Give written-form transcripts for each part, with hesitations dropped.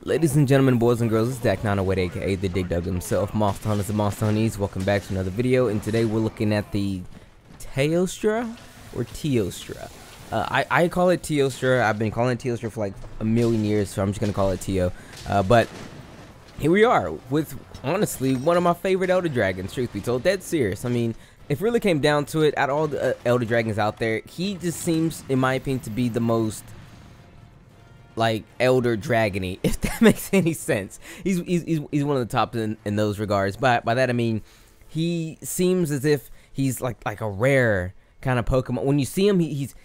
Ladies and gentlemen, boys and girls, this is Dak908, aka the Dig Dug himself, Monster Hunters and Monster Honeys. Welcome back to another video, and today we're looking at the Teostra or Teostra. I call it Teostra. I've been calling it Teostra for like a million years, so I'm just gonna call it Teo. But here we are with, honestly, one of my favorite Elder Dragons. Truth be told, dead serious. I mean, if it really came down to it, out of all the Elder Dragons out there, he just seems, in my opinion, to be the most like Elder Dragony, if that makes any sense. He's one of the top in those regards. But by that I mean he seems as if he's like a rare kind of Pokemon. When you see him, he's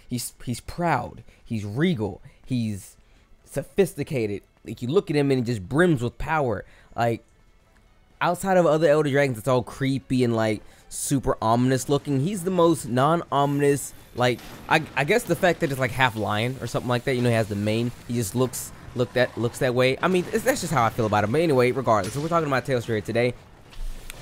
proud, he's regal, he's sophisticated. Like, you look at him and he just brims with power. Like, outside of other Elder Dragons, it's all creepy and like super ominous looking. He's the most non-ominous. Like, I guess the fact that it's like half lion or something like that, you know, he has the mane, he just looks that way. I mean, that's just how I feel about him. But anyway, regardless, so we're talking about Teostra today,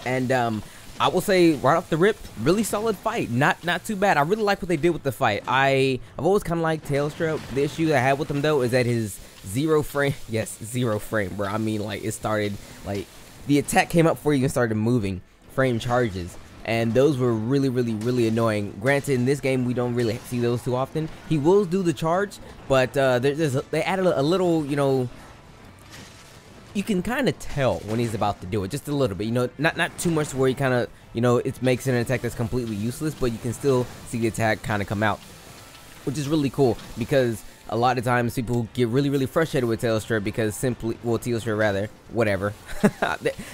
and I will say right off the rip, really solid fight. Not too bad. I really like what they did with the fight. I've always kind of liked Teostra. The issue that I had with him though is that his zero frame, yes, zero frame, bro. I mean, like, it started, like, the attack came up before he even started moving, frame charges. And those were really annoying. Granted, in this game we don't really see those too often. He will do the charge, but they added a little, you know, you can kind of tell when he's about to do it, just a little bit, you know, not too much to where he kind of, you know, it makes an attack that's completely useless, but you can still see the attack kind of come out, which is really cool, because a lot of times people get really frustrated with Teostra because simply, well, Teostra rather, whatever.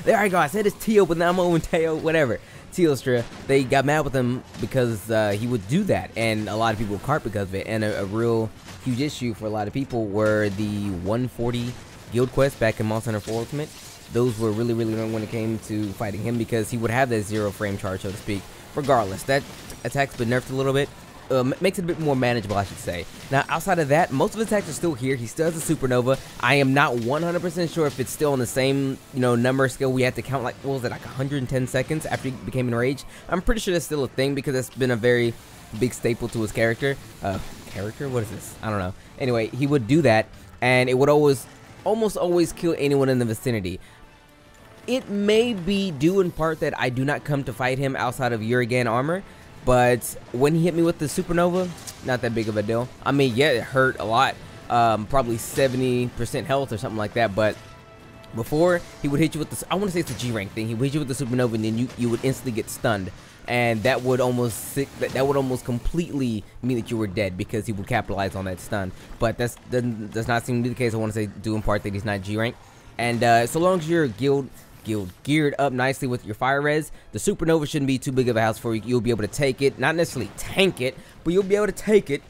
There I go, I said it's Teo, but now I'm over Teo, whatever. Teostra, they got mad with him because he would do that, and a lot of people carp because of it. And a real huge issue for a lot of people were the 140 guild quests back in Monster Hunter 4 Ultimate. Those were really annoying when it came to fighting him, because he would have that zero frame charge, so to speak. Regardless, that attack's been nerfed a little bit. Makes it a bit more manageable, I should say. Now, outside of that, most of his attacks are still here. He still has a supernova. I am not 100% sure if it's still on the same, you know, number scale. We had to count, like, what was it, like 110 seconds after he became enraged. I'm pretty sure that's still a thing, because that's been a very big staple to his character. What is this? I don't know. Anyway, he would do that, and it would almost always kill anyone in the vicinity. It may be due in part that I do not come to fight him outside of Urigan armor. But when he hit me with the supernova, not that big of a deal. I mean, yeah, it hurt a lot. Probably 70% health or something like that. But before, he would hit you with the, I want to say it's the G rank thing. He would hit you with the supernova, and then you would instantly get stunned. And that would almost completely mean that you were dead, because he would capitalize on that stun. But does not seem to be the case. I want to say due in part that he's not G rank. And so long as you're guild geared up nicely with your fire res, the supernova shouldn't be too big of a house for you. You'll be able to take it, not necessarily tank it, but you'll be able to take it.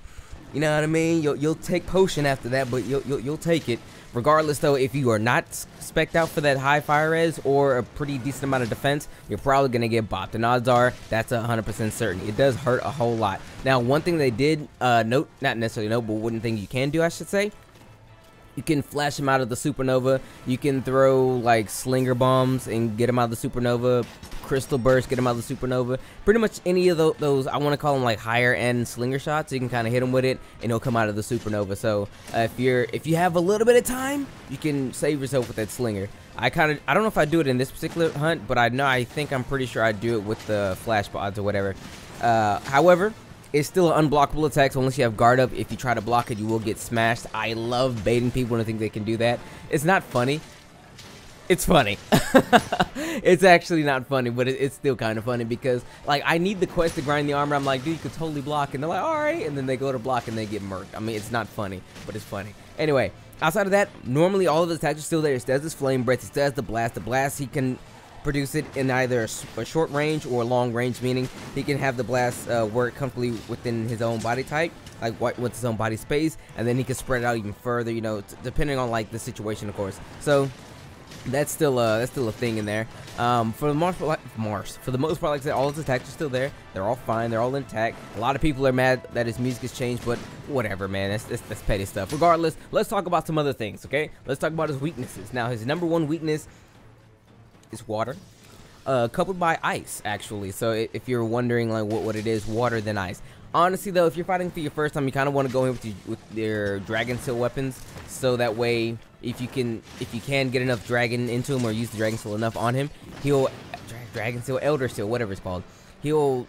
You know what I mean? You'll take potion after that, but you'll take it. Regardless though, if you are not spec'd out for that high fire res or a pretty decent amount of defense, you're probably gonna get bopped, and odds are that's 100% certain. It does hurt a whole lot. Now, one thing they did note, not necessarily note, but one thing you can do, I should say, you can flash him out of the supernova. You can throw like slinger bombs and get him out of the supernova. Crystal burst, get him out of the supernova. Pretty much any of those, I want to call them like higher end slinger shots. You can kind of hit him with it, and he'll come out of the supernova. So if you have a little bit of time, you can save yourself with that slinger. I don't know if I do it in this particular hunt, but I think I'm pretty sure I do it with the flash pods or whatever. However, it's still an unblockable attack, so unless you have guard up, if you try to block it, you will get smashed. I love baiting people and I think they can do that. It's not funny. It's funny. It's actually not funny, but it's still kind of funny, because, like, I need the quest to grind the armor. I'm like, dude, you could totally block. And they're like, alright. And then they go to block and they get murked. I mean, it's not funny, but it's funny. Anyway, outside of that, normally all of the attacks are still there. It still has this flame breath. It still has the blast. The blast, he can produce it in either a short range or long range, meaning he can have the blast work comfortably within his own body type, like with his own body space, and then he can spread it out even further, you know, depending on like the situation, of course. So that's still a thing in there. For the most part, like I said, all his attacks are still there. They're all fine. They're all intact. A lot of people are mad that his music has changed, but whatever, man. That's petty stuff. Regardless, let's talk about some other things, okay? Let's talk about his weaknesses. Now, his #1 weakness is water, coupled by ice, actually. So if you're wondering like what it is, water then ice. Honestly though, if you're fighting for your first time, you kind of want to go in with your dragon seal weapons, so that way if you can get enough dragon into him, or use the dragon seal enough on him, he'll dragon seal, elder seal, whatever it's called, he'll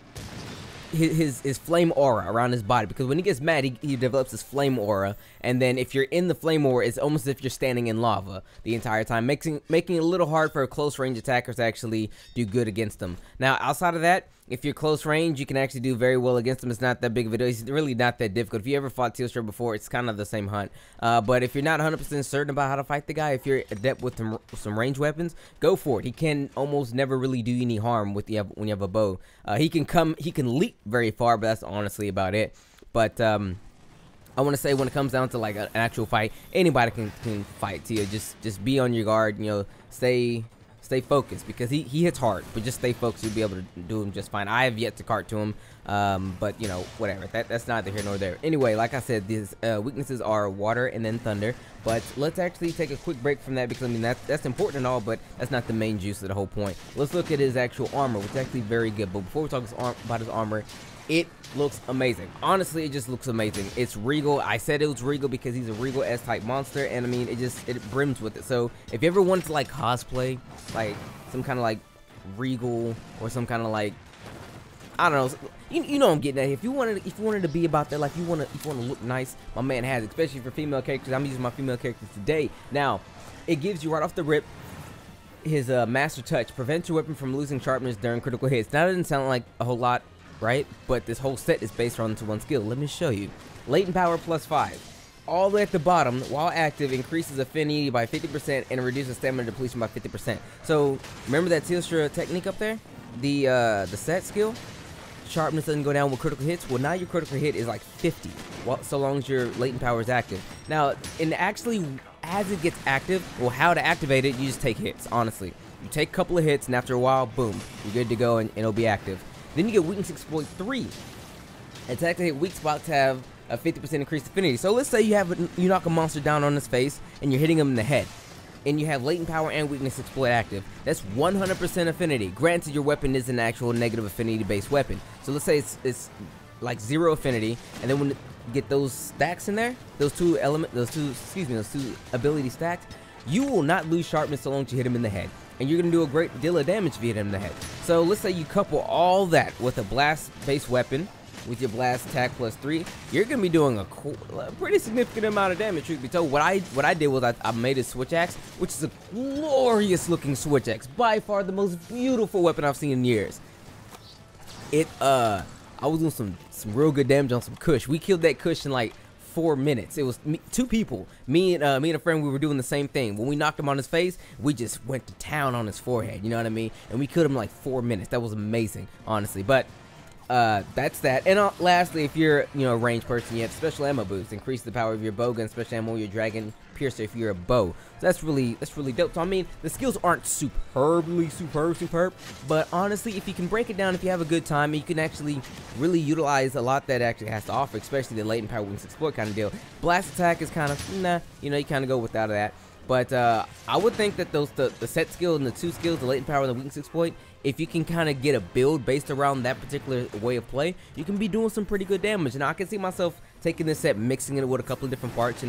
his flame aura around his body, because when he gets mad, he develops this flame aura, and then if you're in the flame aura, it's almost as if you're standing in lava the entire time, making it a little hard for close range attackers to actually do good against them. Now outside of that, if you're close range, you can actually do very well against him. It's not that big of a deal. It's really not that difficult. If you ever fought Teostra before, it's kind of the same hunt. But if you're not 100% certain about how to fight the guy, if you're adept with some range weapons, go for it. He can almost never really do any harm when you have a bow. He can leap very far, but that's honestly about it. But I want to say, when it comes down to like an actual fight, anybody can fight Teo. Just be on your guard. You know, stay focused, because he hits hard, but just stay focused. You'll be able to do him just fine. I have yet to cart to him, but you know, whatever. That's neither here nor there. Anyway, like I said, these weaknesses are water and then thunder. But let's actually take a quick break from that, because I mean that's important and all, but that's not the main juice of the whole point. Let's look at his actual armor, which is actually very good. But before we talk about his armor, it looks amazing. Honestly, it just looks amazing. It's regal. I said it was regal because he's a regal S-type monster, and I mean, it brims with it. So if you ever wanted to like cosplay like some kind of like regal, or some kind of like, I don't know, you know what I'm getting at. If you wanted to be about that, like if you want to look nice, my man has it, especially for female characters. I'm using my female characters today. Now, it gives you right off the rip his master touch, prevents your weapon from losing sharpness during critical hits. Now, that doesn't sound like a whole lot, right? But this whole set is based on one skill. Let me show you. Latent power +5. All the way at the bottom, while active, increases affinity by 50% and reduces stamina depletion by 50%. So remember that Teostra technique up there, the set skill. Sharpness doesn't go down with critical hits. Well, now your critical hit is like 50, so long as your latent power is active. Now, and actually, as it gets active, well, how to activate it, you just take hits. Honestly, you take a couple of hits, and after a while, boom, you're good to go, and it'll be active. Then you get weakness exploit 3. Attack to hit weak spots have a 50% increased affinity. So let's say you knock a monster down on his face and you're hitting him in the head, and you have latent power and weakness exploit active. That's 100% affinity. Granted, your weapon is an actual negative affinity based weapon. So let's say it's like 0 affinity, and then when you get those stacks in there, those two ability stacks, you will not lose sharpness so long as you hit him in the head. And you're going to do a great deal of damage if you hit him in the head. So let's say you couple all that with a blast-based weapon, with your blast attack +3, you're going to be doing a pretty significant amount of damage, truth be told. What I did was I made a switch axe, which is a glorious-looking switch axe. By far the most beautiful weapon I've seen in years. I was doing some real good damage on some Kush. We killed that Kush in like 4 minutes. It was two people, me and a friend. We were doing the same thing. When we knocked him on his face, we just went to town on his forehead, you know what I mean? And we killed him in like 4 minutes. That was amazing, honestly. But that's that. And lastly, if you're a ranged person, you have special ammo boost, increase the power of your bow gun, special ammo, your dragon piercer if you're a bow. So that's really dope. So I mean, the skills aren't superb, but honestly, if you can break it down, if you have a good time, you can actually really utilize a lot that actually has to offer, especially the latent power weakness exploit kind of deal. Blast attack is kind of nah, you kind of go without that. But I would think that the set skill and the 2 skills, the latent power and the weakness exploit, if you can kind of get a build based around that particular way of play, you can be doing some pretty good damage. And I can see myself taking this set, mixing it with a couple of different parts,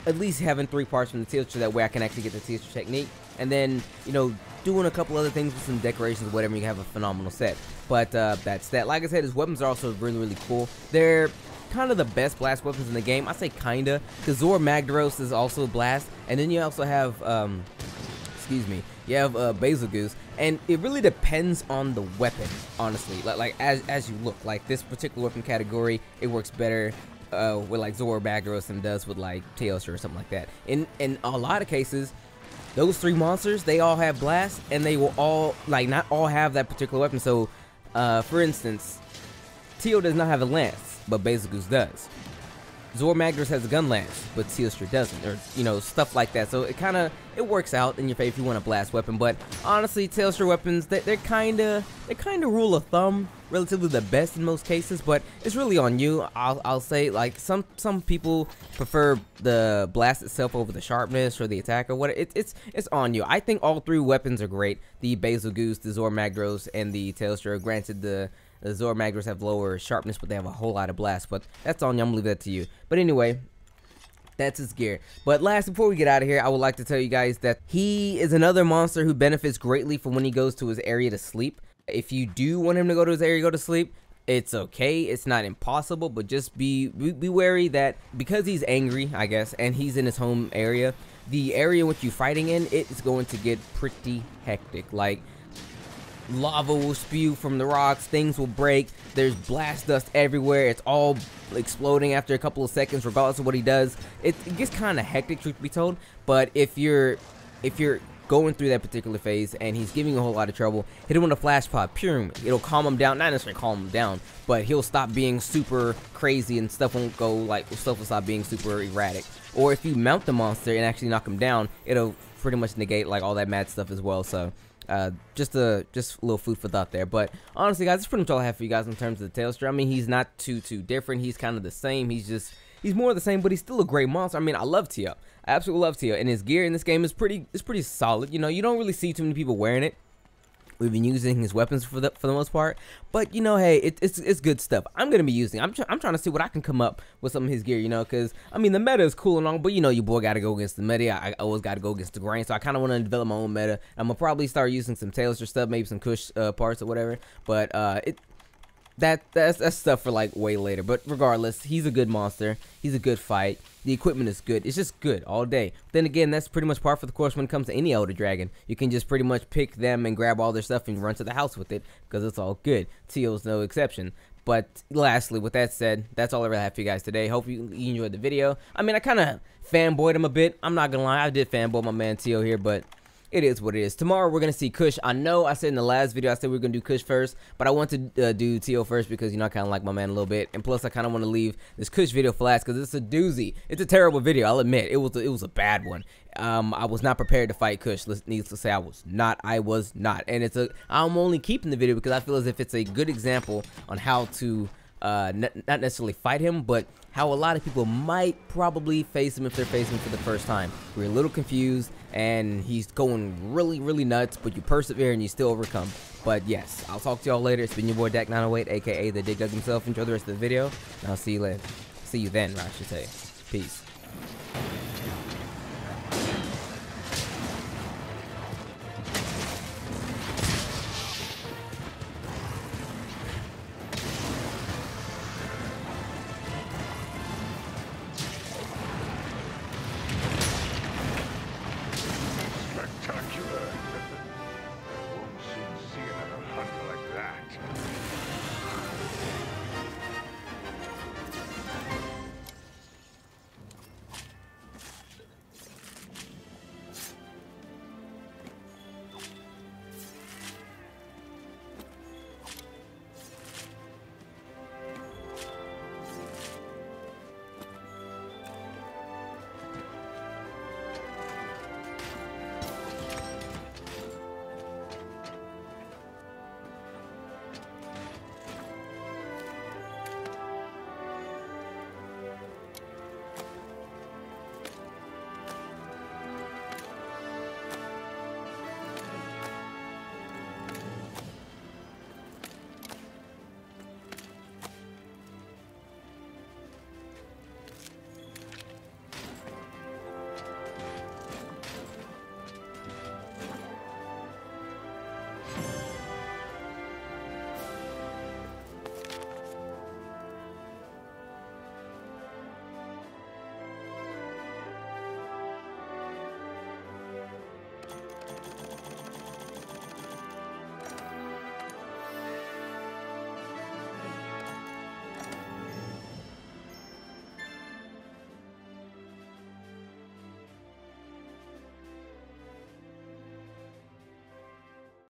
at least having 3 parts from the Teostra, that way I can actually get the Teostra technique, and then doing a couple other things with some decorations or whatever. You have a phenomenal set. But that's that. Like I said, his weapons are also really cool. They're kind of the best blast weapons in the game. I say kinda, because Zor Magdaros is also a blast, and then you also have you have Basil Goose, and it really depends on the weapon, honestly. Like as you look, like this particular weapon category, it works better with like Zor Magdaros than it does with like Teostra or something like that. In a lot of cases, those 3 monsters, they all have blast, and they will all not all have that particular weapon. So for instance, Teo does not have a lance, but Basil Goose does. Zor Magdaros has a gun lance, but Teostra doesn't, or stuff like that. So it works out in your favor if you want a blast weapon. But honestly, Teostra weapons, they're kind of rule of thumb, relatively the best in most cases. But it's really on you. I'll say, like, some people prefer the blast itself over the sharpness or the attack or what. It's on you. I think all 3 weapons are great. The Basil Goose, the Zor Magdaros, and the Teostra. Granted, the The Zord Magdors have lower sharpness, but they have a whole lot of blast. But that's on you. I'm gonna leave that to you. But anyway, that's his gear. But last, before we get out of here, I would like to tell you guys that he is another monster who benefits greatly from when he goes to his area to sleep. If you do want him to go to his area, go to sleep, it's okay. It's not impossible, but just be wary that because he's angry, I guess, and he's in his home area, the area which you're fighting in, it is going to get pretty hectic. Like, lava will spew from the rocks, things will break, there's blast dust everywhere, it's all exploding after a couple of seconds regardless of what he does. It gets kind of hectic, truth be told. But if you're going through that particular phase and he's giving you a whole lot of trouble, hit him with a flash pod, pure, it'll calm him down. Not necessarily calm him down, but he'll stop being super crazy and stuff won't go, like, stuff will stop being super erratic. Or if you mount the monster and actually knock him down, it'll pretty much negate like all that mad stuff as well. So just a little food for thought there. But honestly, guys, that's pretty much all I have for you guys in terms of the Teostra. I mean, he's not too different. He's kind of the same. He's more of the same, but he's still a great monster. I mean, I love Teo. I absolutely love Teo, and his gear in this game is pretty solid. You know, you don't really see too many people wearing it. We've been using his weapons for the most part, but you know, hey, it's good stuff. I'm gonna be using. I'm trying to see what I can come up with some of his gear, you know, because I mean the meta is cool and all, but you know, your boy got to go against the meta. I always got to go against the grain, so I kind of want to develop my own meta. I'm gonna probably start using some Teostra stuff, maybe some Kush parts or whatever, but that's stuff for like way later. But regardless, he's a good monster. He's a good fight. The equipment is good. It's just good all day. Then again, that's pretty much par for the course when it comes to any Elder Dragon. You can just pretty much pick them and grab all their stuff and run to the house with it because it's all good. Teo's no exception. But lastly, with that said, that's all I really have for you guys today. Hope you enjoyed the video. I mean, I kind of fanboyed him a bit. I'm not gonna lie, I did fanboy my man Teo here, but it is what it is. Tomorrow we're gonna see Kush. I know I said in the last video I said we were gonna do Kush first, but I want to do Teo first because, you know, I kind of like my man a little bit, and plus I kind of want to leave this Kush video for last because it's a doozy. It's a terrible video, I'll admit. It was a bad one. I was not prepared to fight Kush. Needless to say, I was not. And I'm only keeping the video because I feel as if it's a good example on how to not necessarily fight him, but how a lot of people might probably face him if they're facing him for the first time. We're a little confused and he's going really nuts, but you persevere and you still overcome. But yes, I'll talk to y'all later. It's been your boy Dak908, aka the Dig Dug himself. Enjoy the rest of the video, and I'll see you later. See you then, I should say. Peace.